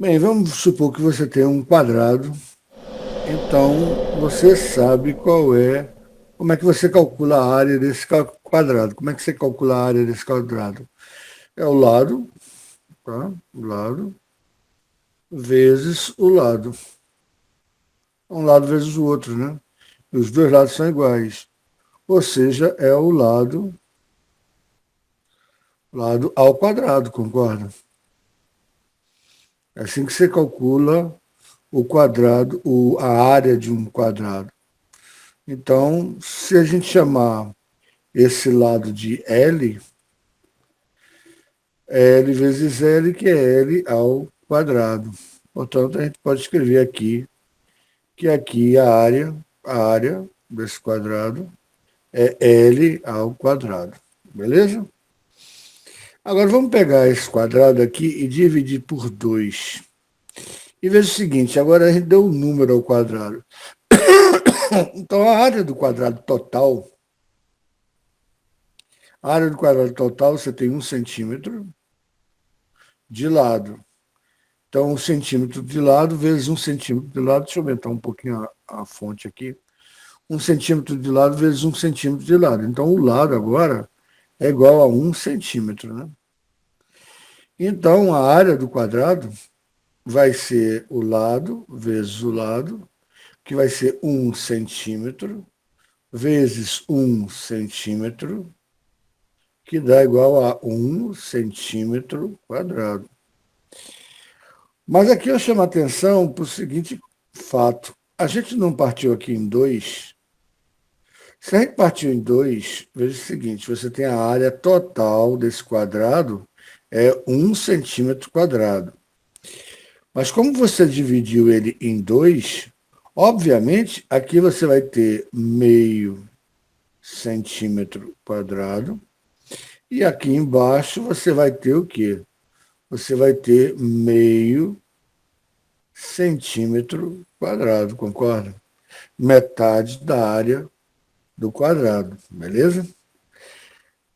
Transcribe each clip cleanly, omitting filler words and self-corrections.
Bem, vamos supor que você tem um quadrado, então você sabe como é que você calcula a área desse quadrado. Como é que você calcula a área desse quadrado? É o lado, tá? O lado vezes o lado. Um lado vezes o outro, né? E os dois lados são iguais. Ou seja, é o lado ao quadrado, concorda? É assim que você calcula o quadrado, a área de um quadrado. Então, se a gente chamar esse lado de L, é L vezes L, que é L ao quadrado. Portanto, a gente pode escrever aqui que aqui a área desse quadrado é L ao quadrado. Beleza? Agora vamos pegar esse quadrado aqui e dividir por 2. E veja o seguinte, agora a gente deu um número ao quadrado. Então a área do quadrado total, a área do quadrado total você tem 1 centímetro de lado. Então 1 centímetro de lado vezes 1 centímetro de lado, deixa eu aumentar um pouquinho a fonte aqui. 1 centímetro de lado vezes 1 centímetro de lado. Então o lado agora é igual a 1 centímetro, né? Então a área do quadrado vai ser o lado vezes o lado, que vai ser 1 centímetro, vezes 1 centímetro, que dá igual a 1 centímetro quadrado. Mas aqui eu chamo a atenção para o seguinte fato. A gente não partiu aqui em 2. Se a gente partiu em 2, veja o seguinte, você tem a área total desse quadrado, é 1 centímetro quadrado. Mas como você dividiu ele em 2, obviamente aqui você vai ter meio centímetro quadrado. E aqui embaixo você vai ter o quê? Você vai ter meio centímetro quadrado, concorda? Metade da área do quadrado, beleza?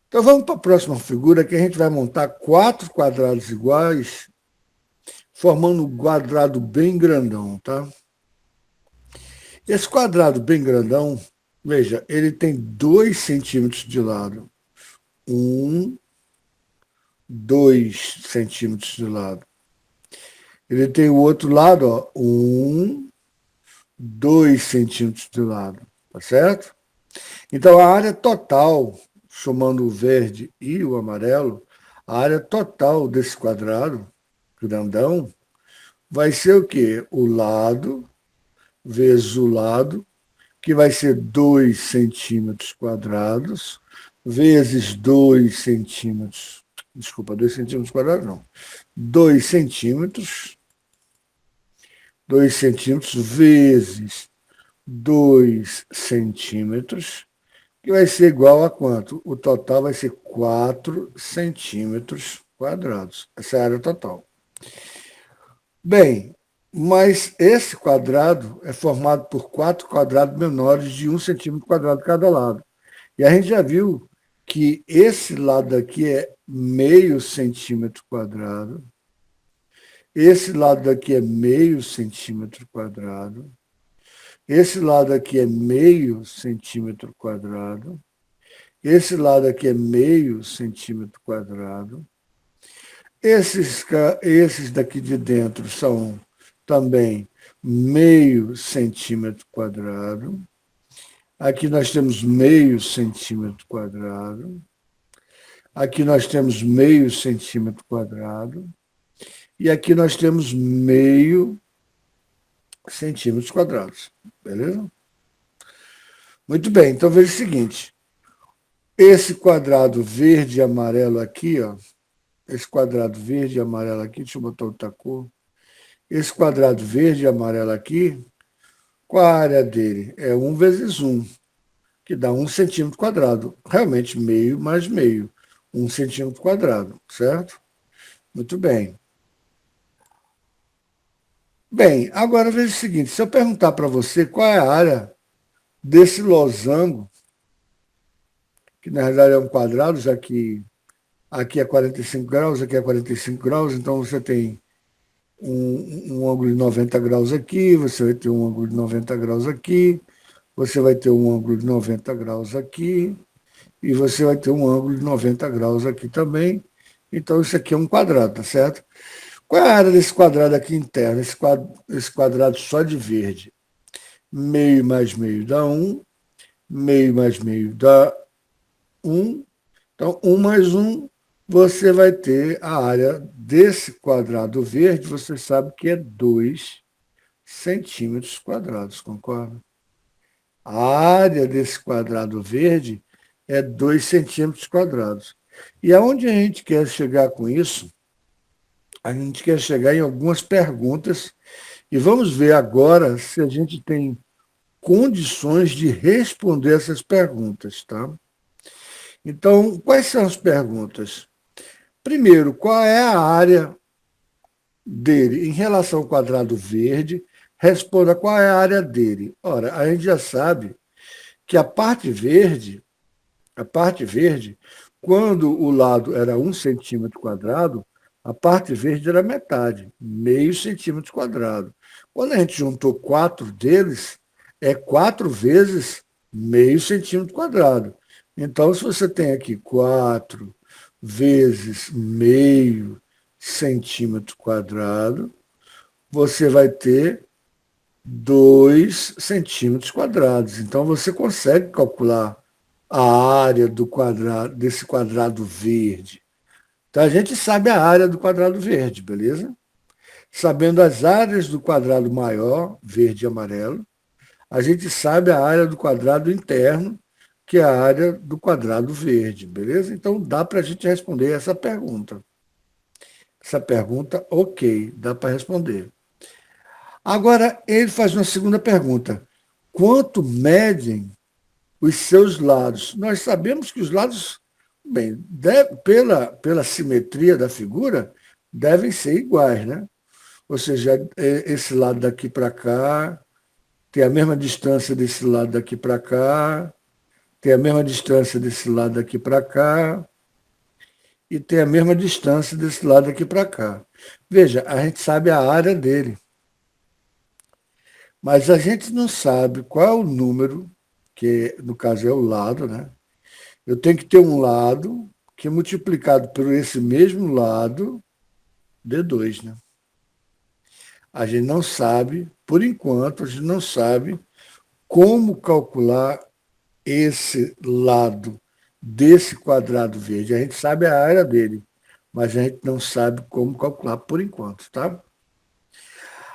Então vamos para a próxima figura, que a gente vai montar 4 quadrados iguais, formando um quadrado bem grandão, tá? Esse quadrado bem grandão, veja, ele tem 2 centímetros de lado. 2 centímetros de lado. Ele tem o outro lado, ó, 2 centímetros de lado, tá certo? Então a área total, somando o verde e o amarelo, a área total desse quadrado grandão vai ser o quê? O lado vezes o lado, que vai ser 2 centímetros quadrados, vezes 2 centímetros, desculpa, 2 centímetros quadrados não, 2 centímetros, 2 centímetros vezes 2 centímetros, que vai ser igual a quanto? O total vai ser 4 centímetros quadrados. Essa é a área total. Bem, mas esse quadrado é formado por 4 quadrados menores de 1 centímetro quadrado cada lado. E a gente já viu que esse lado aqui é meio centímetro quadrado, esse lado daqui é meio centímetro quadrado, esse lado aqui é meio centímetro quadrado, esse lado aqui é meio centímetro quadrado, esses daqui de dentro são também meio centímetro quadrado. Aqui nós temos meio centímetro quadrado. Aqui nós temos meio centímetro quadrado. E aqui nós temos meio centímetros quadrados. Beleza? Muito bem, então veja o seguinte. Esse quadrado verde e amarelo aqui, ó, esse quadrado verde e amarelo aqui, deixa eu botar outra cor. Esse quadrado verde e amarelo aqui, qual a área dele? É 1 vezes 1, que dá 1 centímetro quadrado. Realmente meio mais meio. 1 centímetro quadrado, certo? Muito bem. Bem, agora veja o seguinte, se eu perguntar para você qual é a área desse losango, que na realidade é um quadrado, já que aqui é 45 graus, aqui é 45 graus, então você tem um ângulo de 90 graus aqui, você vai ter um ângulo de 90 graus aqui, você vai ter um ângulo de 90 graus aqui, e você vai ter um ângulo de 90 graus aqui também. Então, isso aqui é um quadrado, tá certo? Qual é a área desse quadrado aqui interno? Esse quadrado só de verde. Meio mais meio dá 1, meio mais meio dá 1. Então, 1 mais 1, você vai ter a área desse quadrado verde, você sabe que é 2 centímetros quadrados, concorda? A área desse quadrado verde é 2 centímetros quadrados. E aonde a gente quer chegar com isso? A gente quer chegar em algumas perguntas e vamos ver agora se a gente tem condições de responder essas perguntas, tá? Então, quais são as perguntas? Primeiro, qual é a área dele em relação ao quadrado verde? Responda qual é a área dele. Ora, a gente já sabe que a parte verde, quando o lado era 1 centímetro quadrado, a parte verde era metade, meio centímetro quadrado. Quando a gente juntou 4 deles, é 4 vezes meio centímetro quadrado. Então, se você tem aqui 4 vezes meio centímetro quadrado, você vai ter 2 centímetros quadrados. Então, você consegue calcular a área do quadrado, desse quadrado verde. Então, a gente sabe a área do quadrado verde, beleza? Sabendo as áreas do quadrado maior, verde e amarelo, a gente sabe a área do quadrado interno, que é a área do quadrado verde, beleza? Então, dá para a gente responder essa pergunta. Essa pergunta, ok, dá para responder. Agora, ele faz uma segunda pergunta. Quanto medem os seus lados? Nós sabemos que os lados, bem, pela simetria da figura, devem ser iguais, né? Ou seja, esse lado daqui para cá tem a mesma distância desse lado daqui para cá, tem a mesma distância desse lado daqui para cá, e tem a mesma distância desse lado daqui para cá. Veja, a gente sabe a área dele, mas a gente não sabe qual é o número, que no caso é o lado, né? Eu tenho que ter um lado que multiplicado por esse mesmo lado dê 2, né? A gente não sabe, por enquanto, a gente não sabe como calcular esse lado desse quadrado verde. A gente sabe a área dele, mas a gente não sabe como calcular por enquanto, tá?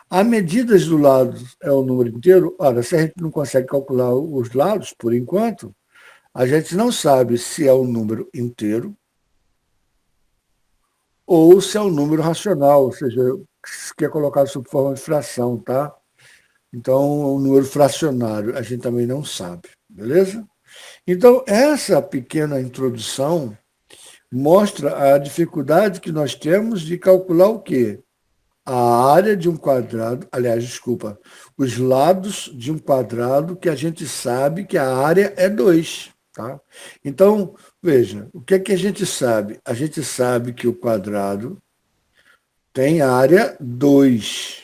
A medidas do lado é o número inteiro. Ora, se a gente não consegue calcular os lados por enquanto, a gente não sabe se é um número inteiro ou se é um número racional, ou seja, se quer colocar sob forma de fração, tá? Então, o número fracionário a gente também não sabe, beleza? Então, essa pequena introdução mostra a dificuldade que nós temos de calcular o quê? A área de um quadrado, aliás, desculpa, os lados de um quadrado que a gente sabe que a área é 2. Tá? Então, veja, o que é que a gente sabe? A gente sabe que o quadrado tem área 2.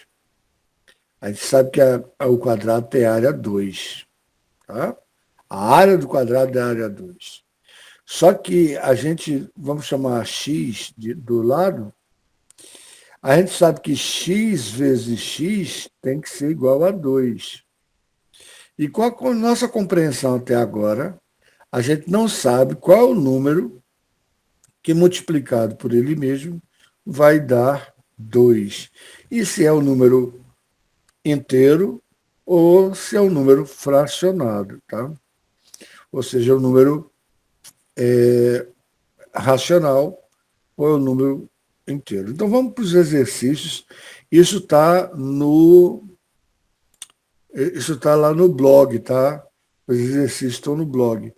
A gente sabe que o quadrado tem área 2. Tá? A área do quadrado é a área 2. Só que a gente, vamos chamar x do lado, a gente sabe que x vezes x tem que ser igual a 2. E com a nossa compreensão até agora, a gente não sabe qual é o número que multiplicado por ele mesmo vai dar 2. E se é o número inteiro ou se é o número fracionado, tá? Ou seja, o número racional ou é o número inteiro. Então vamos para os exercícios. Isso tá lá no blog, tá? Os exercícios estão no blog.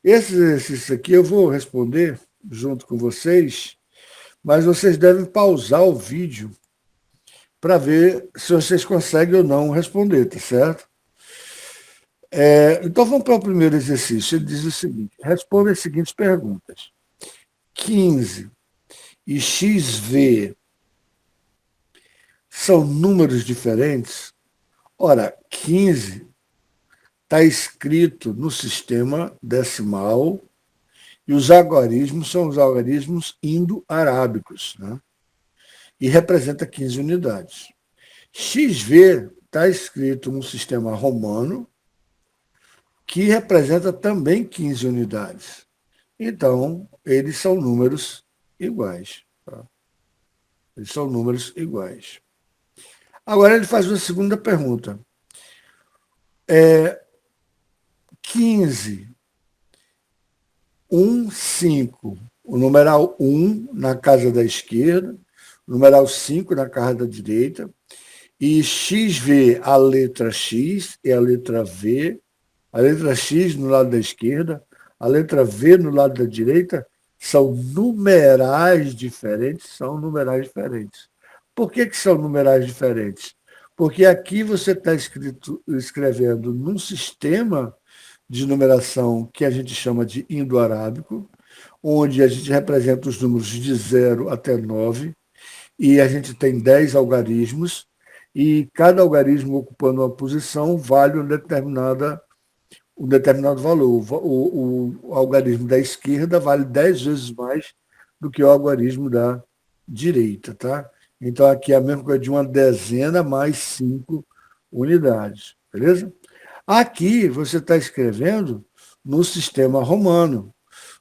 Esses exercícios aqui eu vou responder junto com vocês, mas vocês devem pausar o vídeo para ver se vocês conseguem ou não responder, tá certo? Então vamos para o primeiro exercício. Ele diz o seguinte: responda as seguintes perguntas. 15 e xv são números diferentes? Ora, 15 está escrito no sistema decimal e os algarismos são os algarismos indo-arábicos, né? E representa 15 unidades. XV está escrito no sistema romano, que representa também 15 unidades. Então, eles são números iguais. Tá? Eles são números iguais. Agora ele faz uma segunda pergunta. 15, 1, 5. O numeral 1 na casa da esquerda, o numeral 5 na casa da direita, e XV, a letra X e a letra V, a letra X no lado da esquerda, a letra V no lado da direita, são numerais diferentes, são numerais diferentes. Por que são numerais diferentes? Porque aqui você está escrevendo num sistema de numeração que a gente chama de indo-arábico, onde a gente representa os números de 0 até 9, e a gente tem 10 algarismos, e cada algarismo ocupando uma posição vale um determinado valor. O algarismo da esquerda vale 10 vezes mais do que o algarismo da direita. Tá? Então, aqui é a mesma coisa de uma dezena mais 5 unidades. Beleza? Aqui você está escrevendo no sistema romano.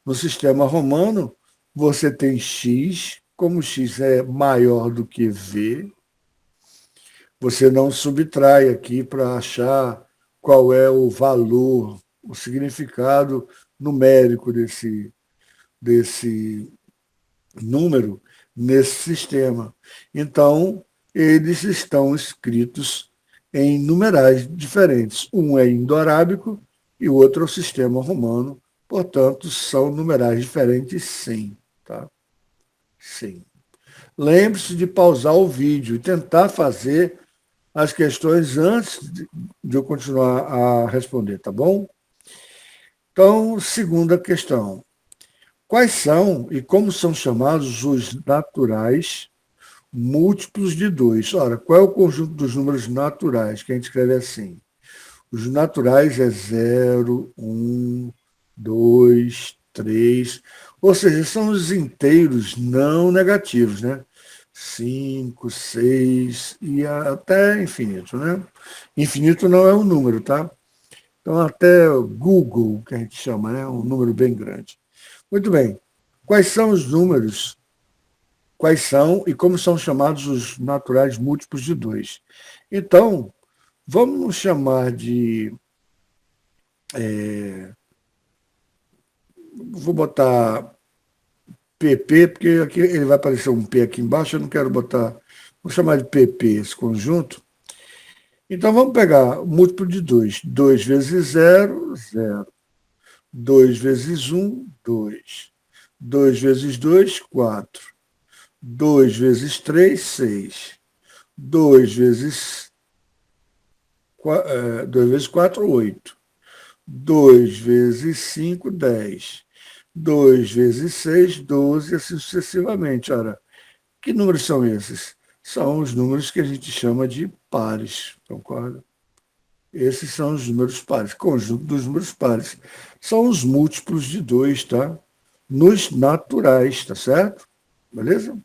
No sistema romano, você tem x, como x é maior do que v, você não subtrai aqui para achar qual é o valor, o significado numérico desse número nesse sistema. Então, eles estão escritos em numerais diferentes. Um é indo-arábico e o outro é o sistema romano. Portanto, são numerais diferentes, sim. Tá? Sim. Lembre-se de pausar o vídeo e tentar fazer as questões antes de eu continuar a responder, tá bom? Então, segunda questão. Quais são e como são chamados os naturais múltiplos de 2? Ora, qual é o conjunto dos números naturais que a gente escreve assim? Os naturais é 0, 1, 2, 3, ou seja, são os inteiros não negativos, né? 5, 6 e até infinito, né? Infinito não é um número, tá? Então até Google, que a gente chama, né? Um número bem grande. Muito bem. Quais são os números? Quais são e como são chamados os naturais múltiplos de 2? Então, vamos chamar de... vou botar PP, porque aqui ele vai aparecer um P aqui embaixo, eu não quero botar... Vou chamar de PP esse conjunto. Então, vamos pegar o múltiplo de 2. 2 vezes 0, 0. 2 vezes 1, 2. 2 vezes 2, 4. 2 vezes 3, 6. 2 vezes 4, 8. 2 vezes 5, 10. 2 vezes 6, 12, e assim sucessivamente. Ora, que números são esses? São os números que a gente chama de pares, concorda? Esses são os números pares, conjunto dos números pares. São os múltiplos de 2, tá? Nos naturais, tá certo? Beleza?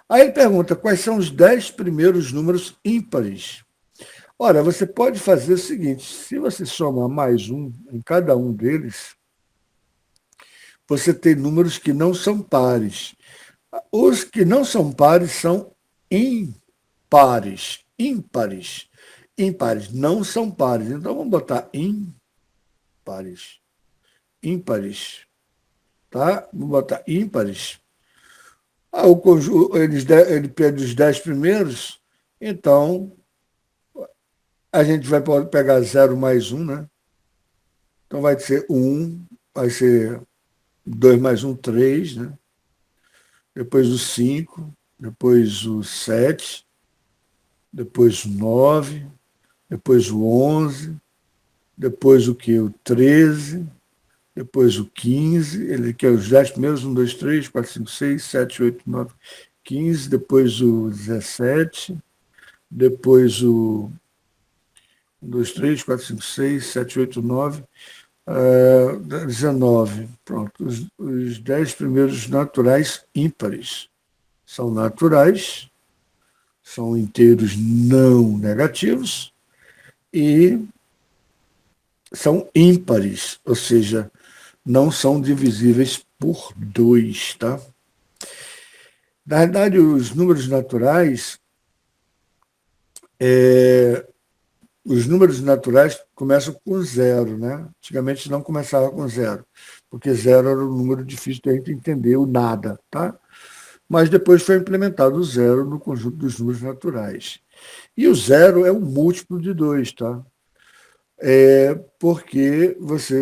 Aí ele pergunta, quais são os 10 primeiros números ímpares? Ora, você pode fazer o seguinte, se você somar mais um em cada um deles, você tem números que não são pares. Os que não são pares são impares. Ímpares. Ímpares, não são pares. Então, vamos botar ímpares. Ímpares. Tá? Vamos botar ímpares. O conjunto, ele pede os 10 primeiros, então a gente vai pegar 0 mais 1, né? Então vai ser 1, vai ser 2 mais 1, 3, né? Depois o 5, depois o 7, depois o 9, depois o 11, depois o que? O 13, depois o 15, ele quer os 10 primeiros, 1, 2, 3, 4, 5, 6, 7, 8, 9, 15, depois o 17, depois o 1, 2, 3, 4, 5, 6, 7, 8, 9, 19. Pronto, os 10 primeiros naturais ímpares são naturais, são inteiros não negativos e são ímpares, ou seja, não são divisíveis por 2, tá? Na verdade, os números naturais, os números naturais começam com zero, né? Antigamente não começava com zero, porque zero era um número difícil de a gente entender, o nada, tá? Mas depois foi implementado o zero no conjunto dos números naturais. E o zero é um múltiplo de 2, tá? Porque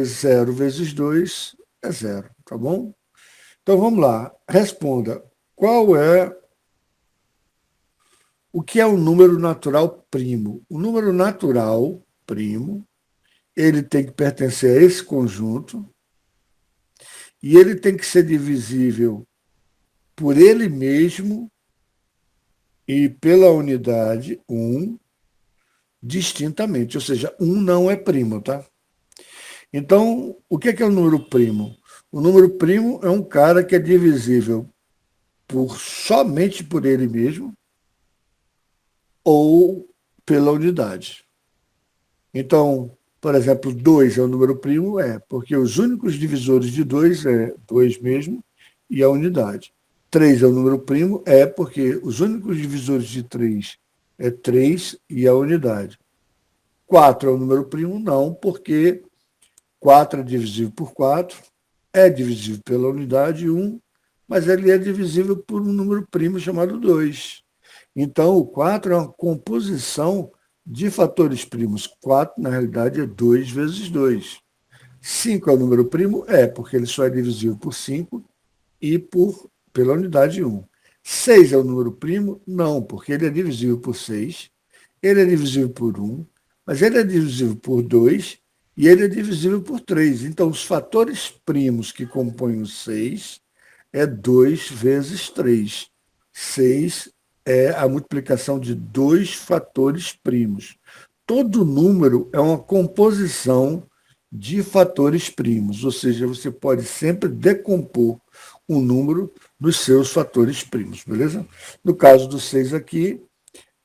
zero vezes 2 é zero, tá bom? Então vamos lá, responda. Qual é o que é o número natural primo? O número natural primo, ele tem que pertencer a esse conjunto e ele tem que ser divisível por ele mesmo e pela unidade 1 distintamente, ou seja, 1 não é primo, tá? Então, o que é o número primo? O número primo é um cara que é divisível somente por ele mesmo ou pela unidade. Então, por exemplo, 2 é o número primo, porque os únicos divisores de 2 é 2 mesmo e a unidade. 3 é o número primo, porque os únicos divisores de 3 é 3 e a unidade. 4 é o número primo, não, porque 4 é divisível por 4, é divisível pela unidade 1, mas ele é divisível por um número primo chamado 2. Então, o 4 é uma composição de fatores primos. 4, na realidade, é 2 vezes 2. 5 é o número primo? Porque ele só é divisível por 5 e pela unidade 1. 6 é o número primo? Não, porque ele é divisível por 6, ele é divisível por 1, mas ele é divisível por 2 e ele é divisível por 3. Então, os fatores primos que compõem o 6 é 2 vezes 3. 6 é a multiplicação de 2 fatores primos. Todo número é uma composição de fatores primos, ou seja, você pode sempre decompor um número nos seus fatores primos, beleza? No caso do 6 aqui,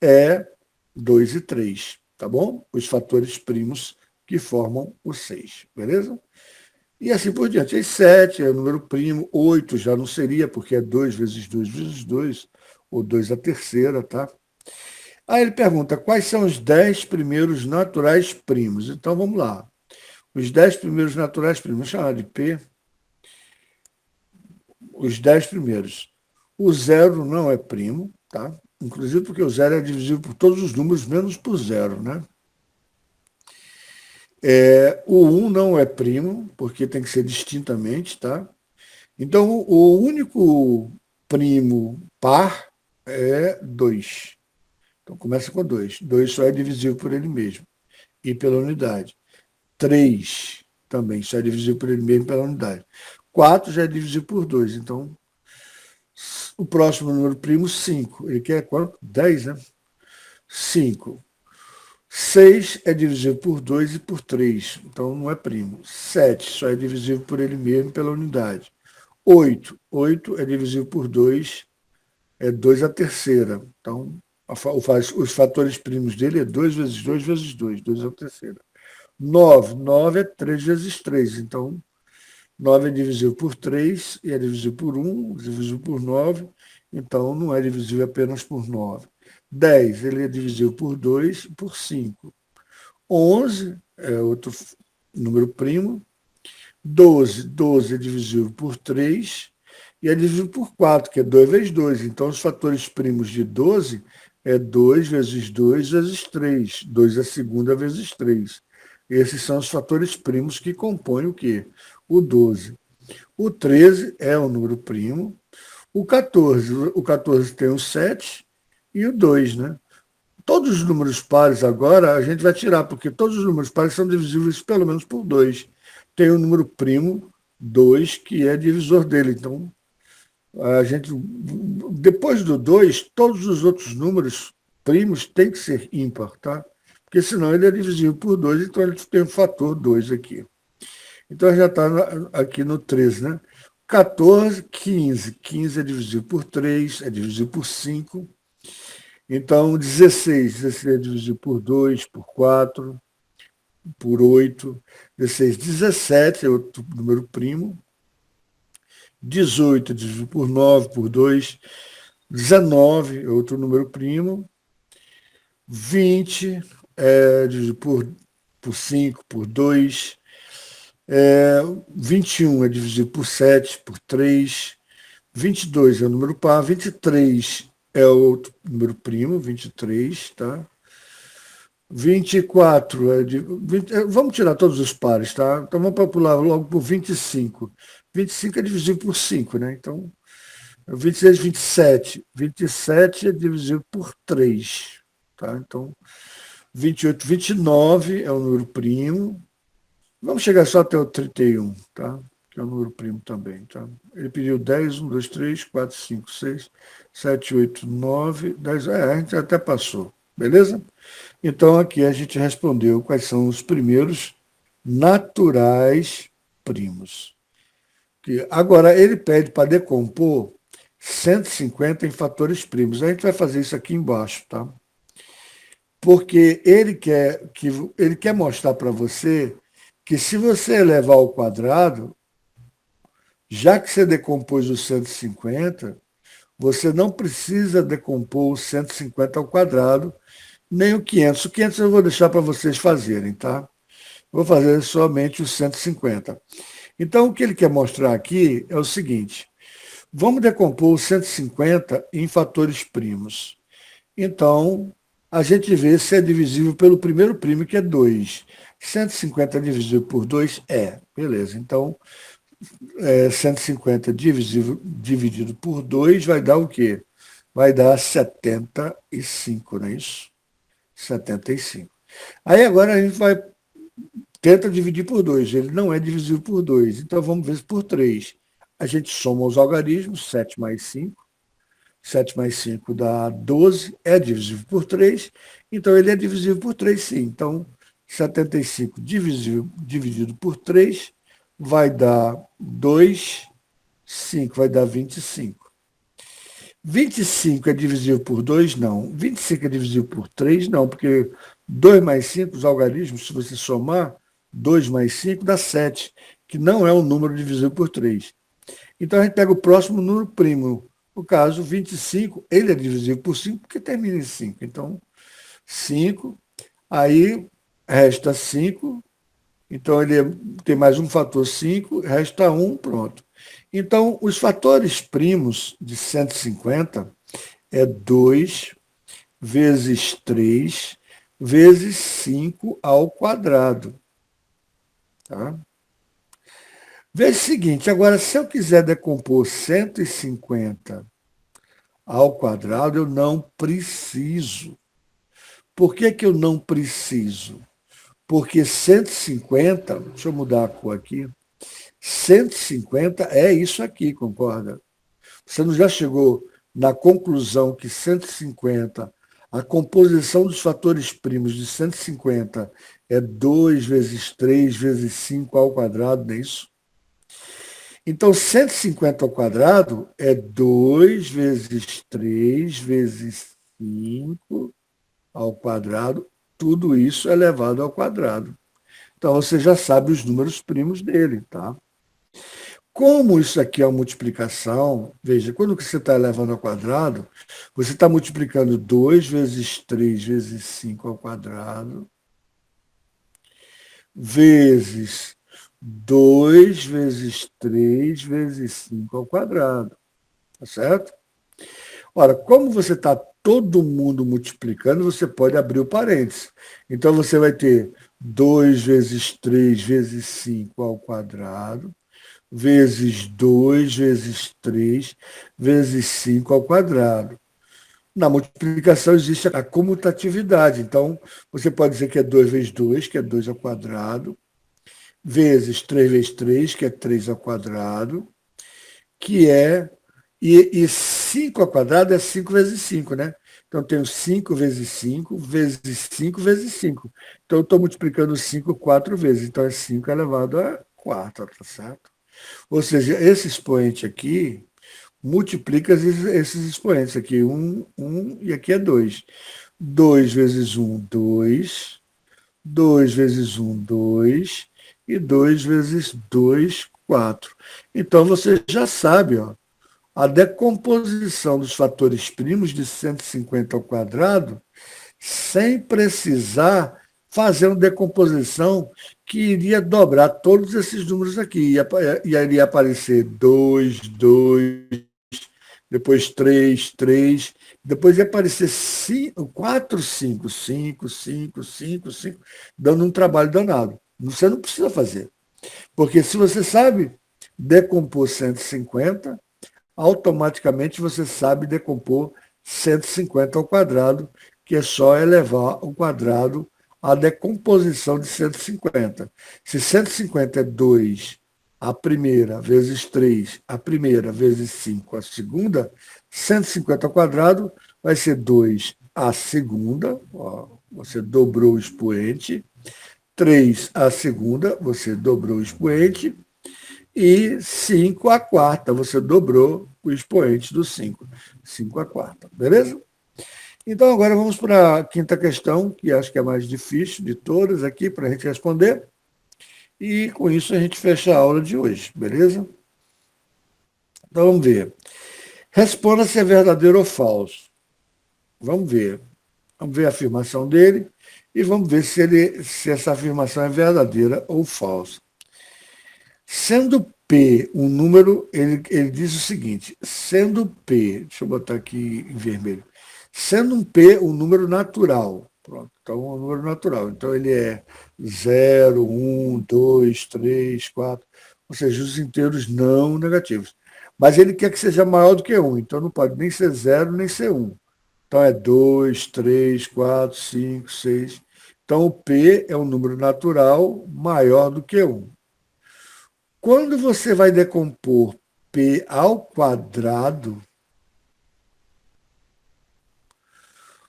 é 2 e 3, tá bom? Os fatores primos que formam o 6, beleza? E assim por diante. Aí 7 é o número primo, 8 já não seria, porque é 2 vezes 2 vezes 2, ou 2 a terceira, tá? Aí ele pergunta, quais são os 10 primeiros naturais primos? Então vamos lá. Os 10 primeiros naturais primos, vamos chamar de P. Os 10 primeiros. O zero não é primo, tá? Inclusive porque o zero é divisível por todos os números, menos por zero, né? O 1 não é primo, porque tem que ser distintamente, tá? Então, o único primo par é 2. Então, começa com 2. 2 só é divisível por ele mesmo e pela unidade. 3 também só é divisível por ele mesmo e pela unidade. 4 já é divisível por 2. Então, o próximo número primo, 5. Ele quer quanto? 10, né? 5. 6 é divisível por 2 e por 3. Então, não é primo. 7 só é divisível por ele mesmo e pela unidade. 8. 8 é divisível por 2, é 2 a terceira. Então, os fatores primos dele é 2 vezes 2 vezes 2, 2 a terceira. 9. 9 é 3 vezes 3. Então, 9 é divisível por 3 e é divisível por 1, divisível por 9. Então, não é divisível apenas por 9. 10, ele é divisível por 2 e por 5. 11 é outro número primo. 12. 12 é divisível por 3 e é divisível por 4, que é 2 vezes 2. Então, os fatores primos de 12 é 2 vezes 2 vezes 3. 2 é a segunda vezes 3. Esses são os fatores primos que compõem o quê? O 12. O 13 é o número primo. O 14 tem o 7 e o 2, né? Todos os números pares agora a gente vai tirar, porque todos os números pares são divisíveis pelo menos por 2. Tem o número primo 2, que é divisor dele. Então, Depois do 2, todos os outros números primos têm que ser ímpar, tá? Porque senão ele é divisível por 2, então ele tem o fator 2 aqui. Então já está aqui no 13, né? 14, 15. 15 é divisível por 3, é divisível por 5. Então, 16. 16 é divisível por 2, por 4, por 8. 16. 17 é outro número primo. 18 é divisível por 9, por 2. 19 é outro número primo. 20 é dividido por 5, por 2. 21 é dividido por 7, por 3. 22 é o número par. 23 é outro número primo, 23, tá? 24 vamos tirar todos os pares, tá? Então vamos pular logo por 25. 25 é divisível por 5, né? Então, 26, 27. 27 é divisível por 3, tá? Então, 28, 29 é o número primo. Vamos chegar só até o 31, tá? Que é o número primo também, tá? Ele pediu 10, 1, 2, 3, 4, 5, 6, 7, 8, 9, 10. A gente até passou, beleza? Então, aqui a gente respondeu quais são os primeiros naturais primos. Agora, ele pede para decompor 150 em fatores primos. A gente vai fazer isso aqui embaixo, tá? Porque ele quer mostrar para você que se você elevar ao quadrado, já que você decompôs o 150, você não precisa decompor o 150 ao quadrado, nem o 500. O 500 eu vou deixar para vocês fazerem, tá? Vou fazer somente o 150. Então, o que ele quer mostrar aqui é o seguinte: vamos decompor o 150 em fatores primos. Então, a gente vê se é divisível pelo primeiro primo, que é 2. 150 divisível por 2 é. Beleza. Então, 150 dividido por 2 vai dar o quê? Vai dar 75, não é isso? 75. Aí agora a gente tenta dividir por 2. Ele não é divisível por 2. Então vamos ver por 3. A gente soma os algarismos, 7 mais 5. 7 mais 5 dá 12, é divisível por 3, então ele é divisível por 3 sim. Então, 75 dividido por 3 vai dar 2, 5 vai dar 25. 25 é divisível por 2? Não. 25 é divisível por 3? Não, porque 2 mais 5, os algarismos, se você somar, 2 mais 5 dá 7, que não é um número divisível por 3. Então, a gente pega o próximo número primo. No caso, 25, ele é divisível por 5 porque termina em 5. Então, 5, aí resta 5, então ele tem mais um fator 5, resta 1, pronto. Então, os fatores primos de 150 é 2 vezes 3 vezes 5 ao quadrado. Tá? Veja o seguinte, agora, se eu quiser decompor 150 ao quadrado, eu não preciso. Por que eu não preciso? Porque 150, deixa eu mudar a cor aqui, 150 é isso aqui, concorda? Você não já chegou na conclusão que 150, a composição dos fatores primos de 150 é 2 vezes 3 vezes 5 ao quadrado, não é isso? Então, 150 ao quadrado é 2 vezes 3 vezes 5 ao quadrado. Tudo isso elevado ao quadrado. Então, você já sabe os números primos dele, tá? Como isso aqui é uma multiplicação, veja, quando você está elevando ao quadrado, você está multiplicando 2 vezes 3 vezes 5 ao quadrado, vezes 2 vezes 3 vezes 5 ao quadrado. Tá certo? Ora, como você está todo mundo multiplicando, você pode abrir o parênteses. Então, você vai ter 2 vezes 3 vezes 5 ao quadrado, vezes 2 vezes 3 vezes 5 ao quadrado. Na multiplicação existe a comutatividade. Então, você pode dizer que é 2 vezes 2, que é 2 ao quadrado, vezes 3 vezes 3, que é 3 ao quadrado, que é E 5 ao quadrado é 5 vezes 5, né? Então, eu tenho 5 vezes 5 vezes 5 vezes 5. Então, eu estou multiplicando 5 quatro vezes. Então, é 5 elevado a quarta, tá certo? Ou seja, esse expoente aqui multiplica esses expoentes aqui. 1 e aqui é 2. 2 vezes 1, 2. 2 vezes 1, 2. E 2 vezes 2, 4. Então, você já sabe, ó, a decomposição dos fatores primos de 150 ao quadrado, sem precisar fazer uma decomposição que iria dobrar todos esses números aqui. Iria aparecer 2, 2, depois 3, 3, depois ia aparecer 5, 4, 5, 5, 5, 5, 5, dando um trabalho danado. Você não precisa fazer. Porque se você sabe decompor 150, automaticamente você sabe decompor 150 ao quadrado, que é só elevar o quadrado à decomposição de 150. Se 150 é 2 a primeira, vezes 3 a primeira, vezes 5 a segunda, 150 ao quadrado vai ser 2 a segunda, ó, você dobrou o expoente, 3 a segunda, você dobrou o expoente, e 5 a quarta, você dobrou o expoente do 5. 5 a quarta, beleza? Então, agora vamos para a quinta questão, que acho que é a mais difícil de todas aqui, para a gente responder. E com isso a gente fecha a aula de hoje, beleza? Então, vamos ver. Responda se é verdadeiro ou falso. Vamos ver. Vamos ver a afirmação dele e vamos ver se essa afirmação é verdadeira ou falsa. Sendo P um número, ele diz o seguinte, sendo P, deixa eu botar aqui em vermelho, sendo um P um número natural, pronto, então é um número natural, então ele é 0, 1, 2, 3, 4, ou seja, os inteiros não negativos. Mas ele quer que seja maior do que 1, então não pode nem ser 0, nem ser 1. Então é 2, 3, 4, 5, 6. Então o P é um número natural maior do que 1. Quando você vai decompor P ao quadrado,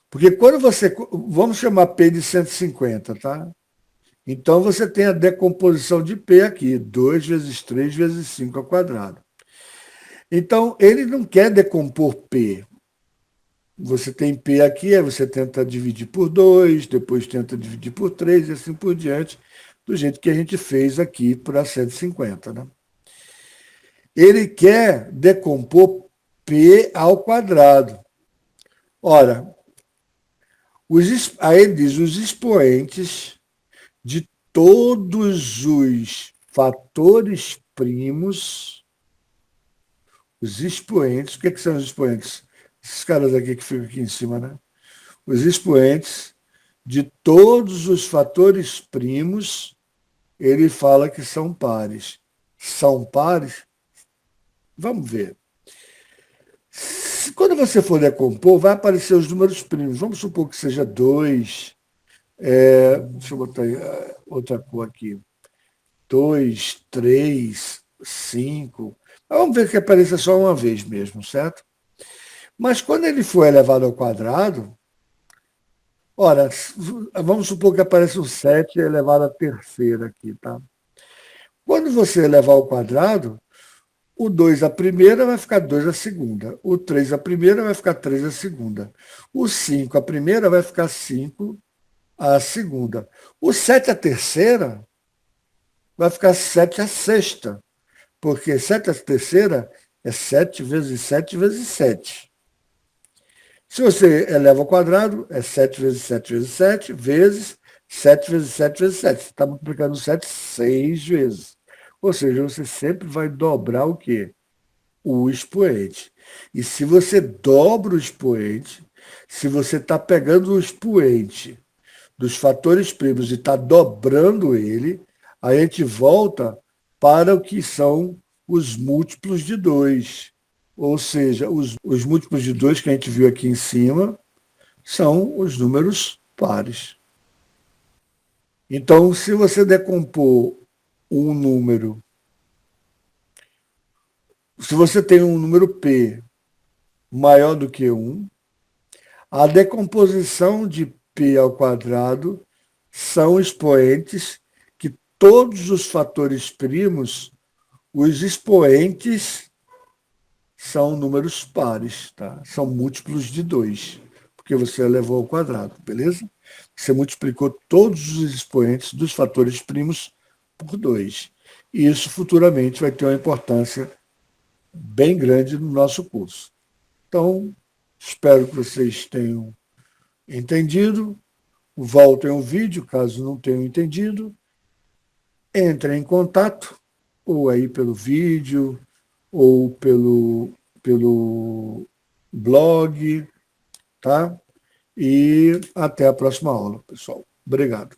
porque quando você, vamos chamar P de 150, tá? Então você tem a decomposição de P aqui, 2 vezes 3 vezes 5 ao quadrado. Então ele não quer decompor P. Você tem P aqui, aí você tenta dividir por 2, depois tenta dividir por 3 e assim por diante, do jeito que a gente fez aqui para 150, né? Ele quer decompor P ao quadrado. Ora, aí ele diz os expoentes de todos os fatores primos, os expoentes, o que são os expoentes? Esses caras aqui que ficam aqui em cima, né? Os expoentes de todos os fatores primos, ele fala que são pares. São pares? Vamos ver. Quando você for decompor, vai aparecer os números primos. Vamos supor que seja 2. Deixa eu botar outra cor aqui. 2, 3, 5. Vamos ver que apareça só uma vez mesmo, certo? Mas quando ele for elevado ao quadrado, ora, vamos supor que apareça um 7 elevado à terceira aqui, tá? Quando você elevar ao quadrado, o 2 a primeira vai ficar 2 a segunda. O 3 a primeira vai ficar 3 a segunda. O 5 a primeira vai ficar 5 a segunda. O 7 a terceira vai ficar 7 a sexta. Porque 7 a terceira é 7 vezes 7 vezes 7. Se você eleva ao quadrado, é 7 vezes 7 vezes 7, vezes 7 vezes 7 vezes 7. Você está multiplicando 7 6 vezes. Ou seja, você sempre vai dobrar o quê? O expoente. E se você dobra o expoente, se você está pegando o expoente dos fatores primos e está dobrando ele, a gente volta para o que são os múltiplos de 2. Ou seja, os múltiplos de 2 que a gente viu aqui em cima são os números pares. Então, se você decompor um número Se você tem um número P maior do que 1, a decomposição de P ao quadrado são expoentes que todos os fatores primos, os expoentes são números pares, tá? São múltiplos de 2, porque você elevou ao quadrado, beleza? Você multiplicou todos os expoentes dos fatores primos por 2. E isso futuramente vai ter uma importância bem grande no nosso curso. Então, espero que vocês tenham entendido. Voltem ao vídeo, caso não tenham entendido. Entrem em contato, ou aí pelo vídeo, ou pelo blog, tá? E até a próxima aula, pessoal. Obrigado.